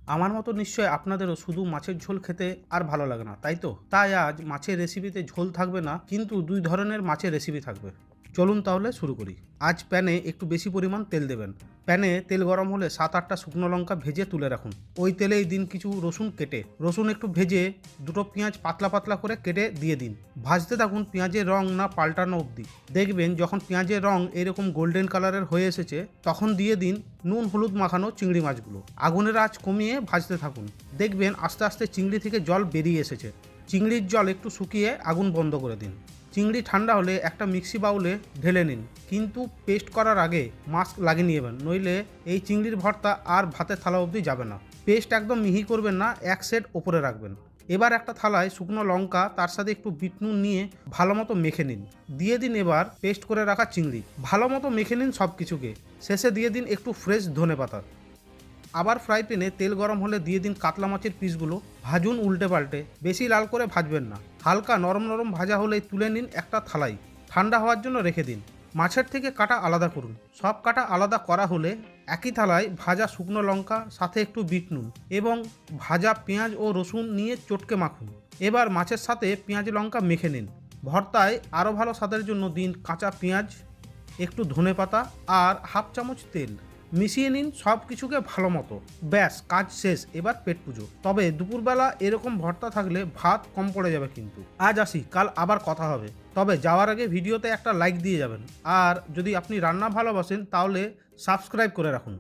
আমার মতো নিশ্চয় আপনাদেরও শুধু মাছের ঝোল খেতে আর ভালো লাগে না, তাই তো? তাই আজ মাছের রেসিপিতে ঝোল থাকবে না, কিন্তু দুই ধরনের মাছের রেসিপি থাকবে। চলুন তাহলে শুরু করি। আজ প্যানে একটু বেশি পরিমাণ তেল দেবেন। প্যানে তেল গরম হলে 7-8টা শুকনো লঙ্কা ভেজে তুলে রাখুন। ওই তেলেই দিন কিছু রসুন কেটে। রসুন একটু ভেজে দুটো পেঁয়াজ পাতলা পাতলা করে কেটে দিয়ে দিন। ভাজতে থাকুন পেঁয়াজের রং না পাল্টানো অবধি। দেখবেন যখন পেঁয়াজের রং এরকম গোল্ডেন কালারের হয়ে এসেছে, তখন দিয়ে দিন নুন হলুদ মাখানো চিংড়ি মাছগুলো। আগুনের আঁচ কমিয়ে ভাজতে থাকুন। দেখবেন আস্তে আস্তে চিংড়ি থেকে জল বেরিয়ে এসেছে। চিংড়ির জল একটু শুকিয়ে আগুন বন্ধ করে দিন। চিংড়ি ঠান্ডা হলে একটা মিক্সি বাউলে ঢেলে নিন, কিন্তু পেস্ট করার আগে মাস্ক লাগিয়ে নেবেন, নইলে এই চিংড়ির ভর্তা আর ভাতের থালা অবধি যাবে না। পেস্ট একদম মিহি করবেন না, এক সেট ওপরে রাখবেন। এবার একটা থালায় শুকনো লঙ্কা, তার সাথে একটু বিট নুন নিয়ে ভালো মতো মেখে নিন। দিয়ে দিন এবার পেস্ট করে রাখা চিংড়ি। ভালো মতো মেখে নিন সব কিছুকে। শেষে দিয়ে দিন একটু ফ্রেশ ধনেপাতা। আবার ফ্রাই প্যানে তেল গরম হলে দিয়ে দিন কাতলা মাছের পিসগুলো। ভাজুন উল্টে পাল্টে, বেশি লাল করে ভাজবেন না। হালকা নরম নরম ভাজা হলেই তুলে নিন একটা থালায়। ঠান্ডা হওয়ার জন্য রেখে দিন। মাছের থেকে কাটা আলাদা করুন। সব কাটা আলাদা করা হলে একই থালায় ভাজা শুকনো লঙ্কা, সাথে একটু বিট নুন এবং ভাজা পেঁয়াজ ও রসুন নিয়ে চটকে মাখুন। এবার মাছের সাথে পেঁয়াজ লঙ্কা মেখে নিন। ভর্তায় আরও ভালো স্বাদের জন্য দিন কাঁচা পেঁয়াজ, একটু ধনেপাতা আর হাফ চামচ তেল। মিশিয়ে নিন সব কিছুকে ভালো মতো। ব্যাস, কাজ শেষ। এবার পেট পুজো। তবে দুপুরবেলা এরকম ভর্তা থাকলে ভাত কম পড়ে যাবে কিন্তু। আজ আসি, কাল আবার কথা হবে। তবে যাওয়ার আগে ভিডিওতে একটা লাইক দিয়ে যাবেন। আর যদি আপনি রান্না ভালোবাসেন তাহলে সাবস্ক্রাইব করে রাখুন।